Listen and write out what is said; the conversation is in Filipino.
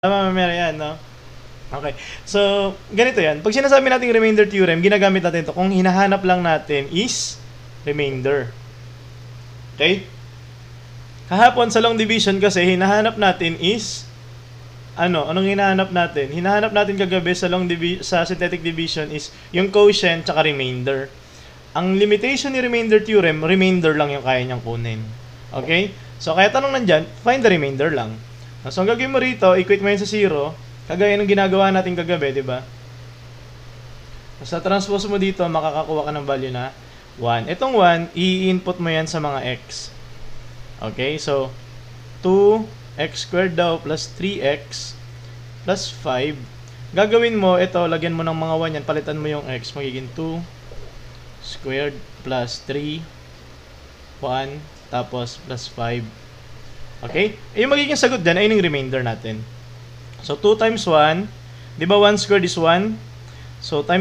Tama, Mary, yan, no? Okay. So, ganito yan. Pag sinasabi nating remainder theorem, ginagamit natin ito kung hinahanap lang natin is remainder. Okay? Kahapon sa long division kasi, hinahanap natin is anong hinahanap natin? Hinahanap natin kagabi sa sa synthetic division is yung quotient tsaka remainder. Ang limitation ni remainder theorem, remainder lang yung kaya niyang kunin. Okay? So, kaya tanong nandyan, find the remainder lang. So, ang gagawin mo rito, equate mo yun sa 0, kagaya ng ginagawa natin kagabi, di ba? Sa transpose mo dito, makakakuha ka ng value na 1. Itong 1, i-input mo yan sa mga x. Okay? So, 2x squared daw plus 3x plus 5. Gagawin mo, ito, lagyan mo ng mga 1 yan, palitan mo yung x, magiging 2 squared plus 3, 1, tapos plus 5. Okay? Yung magiging sagot dyan ay yung remainder natin. So, 2 times 1, di ba 1 squared is 1? So, times